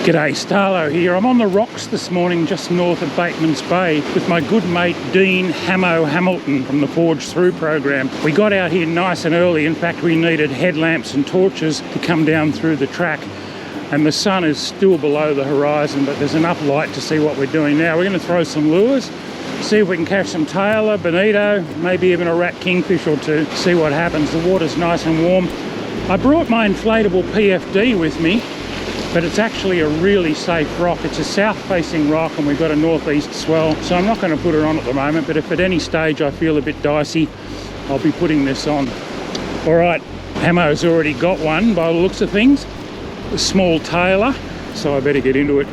G'day, Starlo here. I'm on the rocks this morning just north of Bateman's Bay with my good mate Dean Hamo Hamilton from the Forge Through program. We got out here nice and early. In fact, we needed headlamps and torches to come down through the track. And the sun is still below the horizon, but there's enough light to see what we're doing now. We're going to throw some lures, see if we can catch some tailor, bonito, maybe even a rat kingfish or two, see what happens. The water's nice and warm. I brought my inflatable PFD with me, but it's actually a really safe rock. It's a south-facing rock and we've got a northeast swell, so I'm not going to put it on at the moment, but if at any stage I feel a bit dicey, I'll be putting this on. All right, Hamo's already got one by the looks of things, a small tailor, so I better get into it.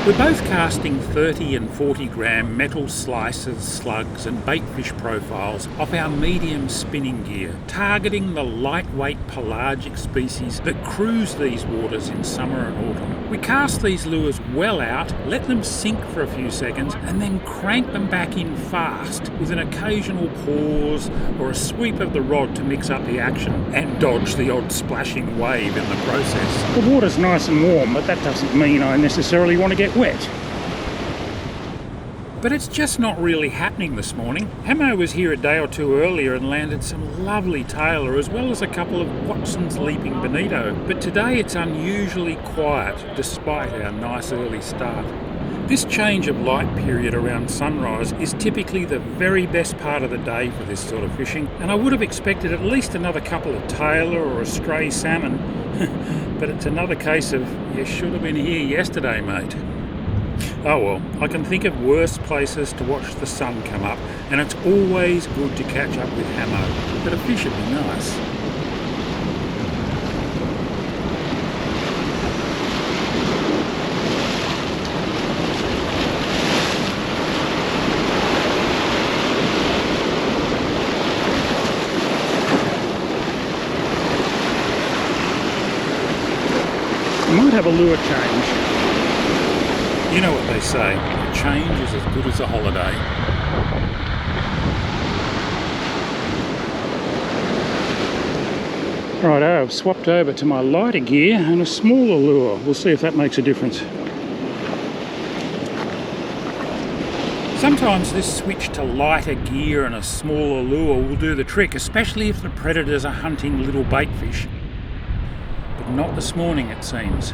We're both casting 30 and 40 gram metal slices, slugs and baitfish profiles off our medium spinning gear, targeting the lightweight pelagic species that cruise these waters in summer and autumn. We cast these lures well out, let them sink for a few seconds and then crank them back in fast with an occasional pause or a sweep of the rod to mix up the action and dodge the odd splashing wave in the process. The water's nice and warm, but that doesn't mean I necessarily want to get wet. But it's just not really happening this morning. Hamo was here a day or two earlier and landed some lovely tailor as well as a couple of Watson's Leaping Bonito. But today it's unusually quiet despite our nice early start. This change of light period around sunrise is typically the very best part of the day for this sort of fishing, and I would have expected at least another couple of tailor or a stray salmon. But it's another case of, you should have been here yesterday, mate. Oh well, I can think of worse places to watch the sun come up, and it's always good to catch up with Hamo, but a fish would be nice. I might have a lure change. You know what they say, a change is as good as a holiday. Righto, I've swapped over to my lighter gear and a smaller lure. We'll see if that makes a difference. Sometimes this switch to lighter gear and a smaller lure will do the trick, especially if the predators are hunting little baitfish. But not this morning, it seems.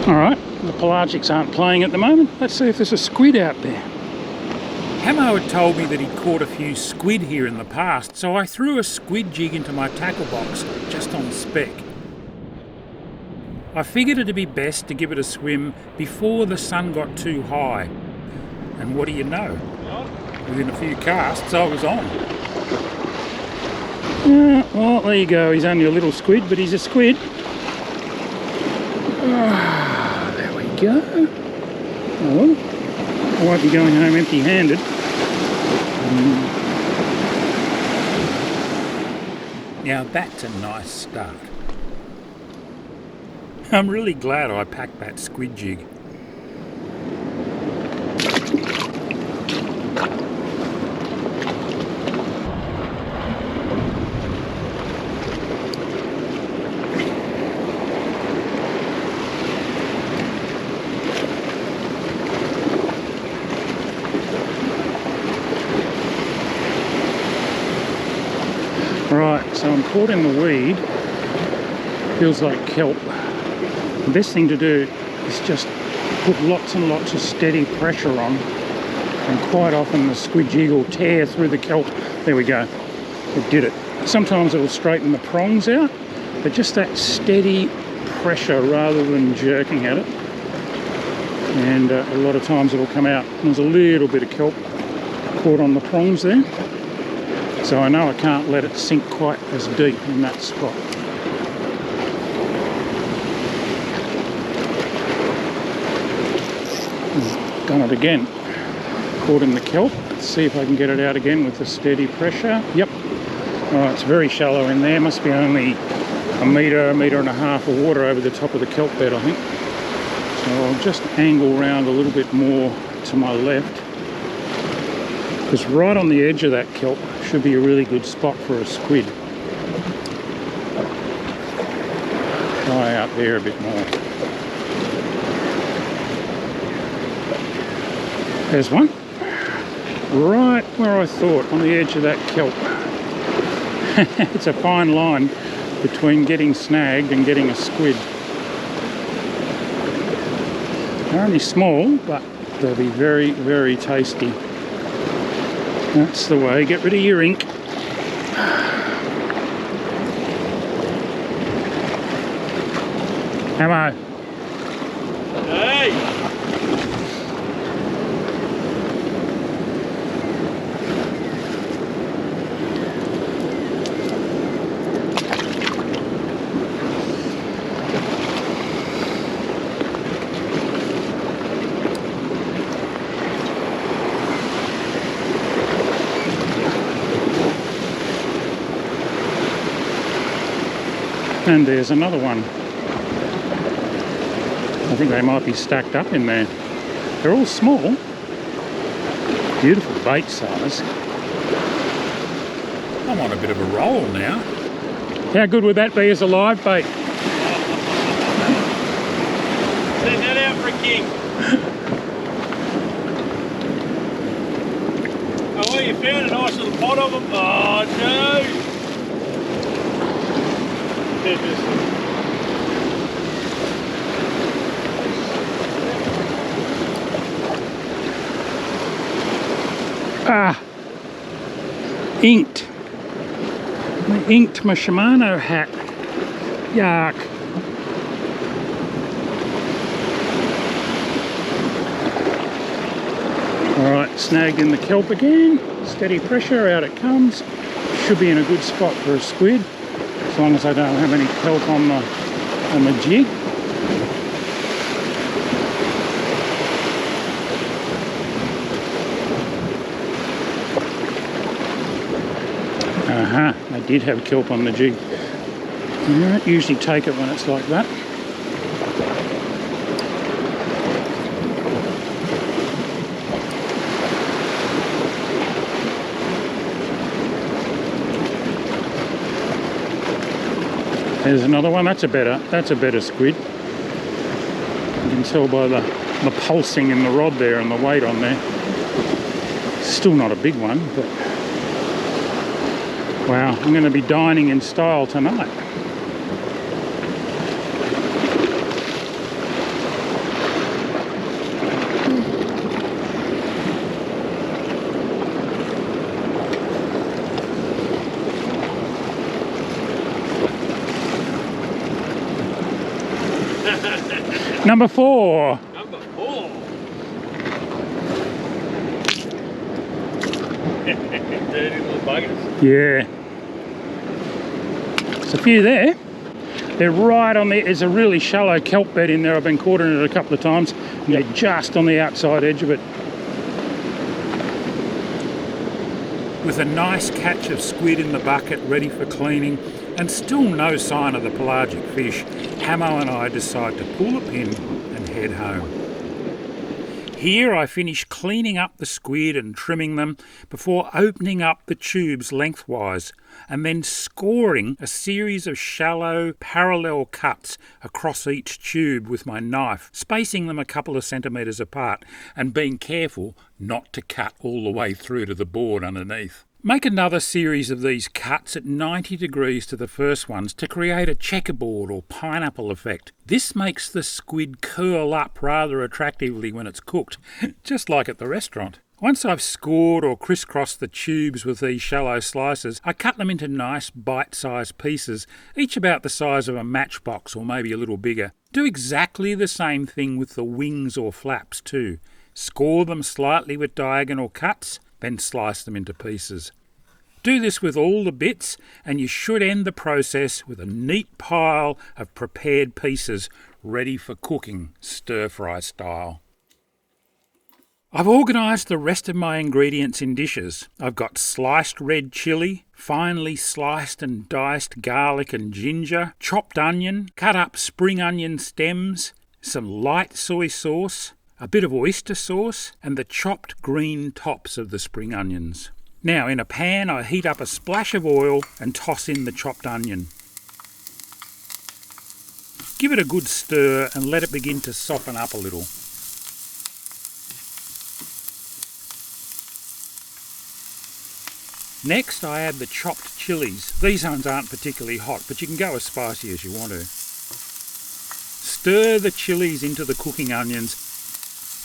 All right, the pelagics aren't playing at the moment. Let's see if there's a squid out there. Hamo had told me that he'd caught a few squid here in the past, so I threw a squid jig into my tackle box just on spec. I figured it'd be best to give it a swim before the sun got too high. And what do you know? Within a few casts, I was on. Well, there you go. He's only a little squid, but he's a squid. There we go. Oh, well, I won't be going home empty-handed. Now that's a nice start. I'm really glad I packed that squid jig. Right, so I'm caught in the weed. Feels like kelp. The best thing to do is just put lots and lots of steady pressure on, and quite often the squid jig will tear through the kelp. There we go, it did it. Sometimes it will straighten the prongs out, but just that steady pressure rather than jerking at it, and a lot of times it will come out. There's a little bit of kelp caught on the prongs there, so I know I can't let it sink quite as deep in that spot. Done it again. Caught in the kelp. Let's see if I can get it out again with the steady pressure. Yep. Oh, it's very shallow in there. Must be only a metre and a half of water over the top of the kelp bed, I think. So I'll just angle round a little bit more to my left, because right on the edge of that kelp should be a really good spot for a squid. try out there a bit more. There's one. Right where I thought, on the edge of that kelp. It's a fine line between getting snagged and getting a squid. They're only small, but they'll be very, very tasty. That's the way. Get rid of your ink. Ammo. Hey! And there's another one. I think they might be stacked up in there. They're all small. Beautiful bait size. I'm on a bit of a roll now. How good would that be as a live bait? Send that out for a king. Oh, well, you found a nice little pot of them. Oh, no. Ah, inked. I inked my Shimano hat. Yuck. Alright, snagged in the kelp again. Steady pressure, out it comes. Should be in a good spot for a squid, as long as I don't have any kelp on the jig. I did have kelp on the jig. I don't usually take it when it's like that. There's another one. That's a better squid. You can tell by the pulsing in the rod there and the weight on there. Still not a big one, but wow, I'm going to be dining in style tonight. Number 4. Number 4. Dirty little buggers. Yeah. There's a few there. They're right on the, there's a really shallow kelp bed in there. I've been caught in it a couple of times. And they're just on the outside edge of it. With a nice catch of squid in the bucket ready for cleaning and still no sign of the pelagic fish, Hamo and I decide to pull a pin and head home. Here I finish cleaning up the squid and trimming them before opening up the tubes lengthwise and then scoring a series of shallow parallel cuts across each tube with my knife, spacing them a couple of centimetres apart and being careful not to cut all the way through to the board underneath. Make another series of these cuts at 90 degrees to the first ones to create a checkerboard or pineapple effect. This makes the squid curl up rather attractively when it's cooked, just like at the restaurant. Once I've scored or crisscrossed the tubes with these shallow slices, I cut them into nice bite-sized pieces, each about the size of a matchbox or maybe a little bigger. Do exactly the same thing with the wings or flaps too. Score them slightly with diagonal cuts, then slice them into pieces. Do this with all the bits and you should end the process with a neat pile of prepared pieces ready for cooking, stir-fry style. I've organised the rest of my ingredients in dishes. I've got sliced red chilli, finely sliced and diced garlic and ginger, chopped onion, cut up spring onion stems, some light soy sauce, a bit of oyster sauce and the chopped green tops of the spring onions. Now in a pan I heat up a splash of oil and toss in the chopped onion. Give it a good stir and let it begin to soften up a little. Next, I add the chopped chilies. These ones aren't particularly hot, but you can go as spicy as you want to. Stir the chilies into the cooking onions,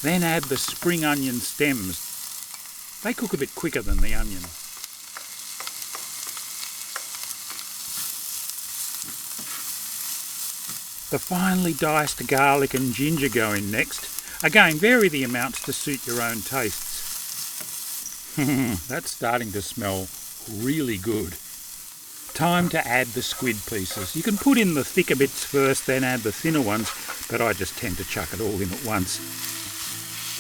then add the spring onion stems. They cook a bit quicker than the onion. The finely diced garlic and ginger go in next. Again, vary the amounts to suit your own tastes. That's starting to smell really good. Time to add the squid pieces. You can put in the thicker bits first, then add the thinner ones, but I just tend to chuck it all in at once.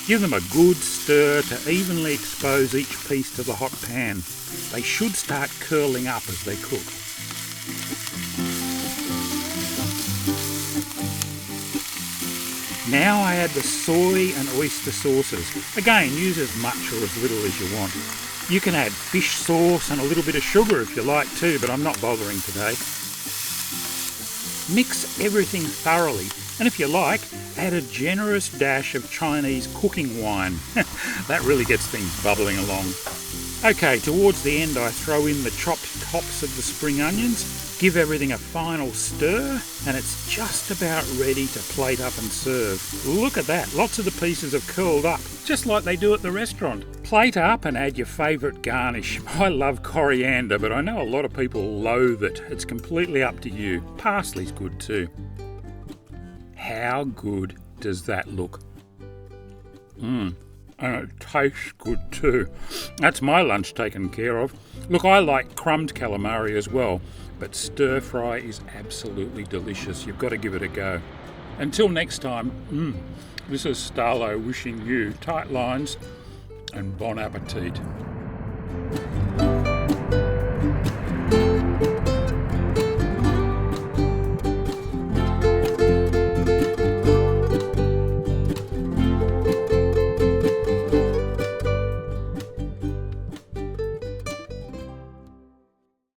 Give them a good stir to evenly expose each piece to the hot pan. They should start curling up as they cook. Now I add the soy and oyster sauces. Again, use as much or as little as you want. You can add fish sauce and a little bit of sugar if you like too, but I'm not bothering today. Mix everything thoroughly, and if you like, add a generous dash of Chinese cooking wine. That really gets things bubbling along. Okay, towards the end I throw in the chopped tops of the spring onions, give everything a final stir, and it's just about ready to plate up and serve. Look at that, lots of the pieces have curled up, just like they do at the restaurant. Plate up and add your favourite garnish. I love coriander, but I know a lot of people loathe it. It's completely up to you. Parsley's good too. How good does that look? And it tastes good too. That's my lunch taken care of. Look, I like crumbed calamari as well, but stir fry is absolutely delicious. You've got to give it a go. Until next time, this is Starlo wishing you tight lines and bon appetit.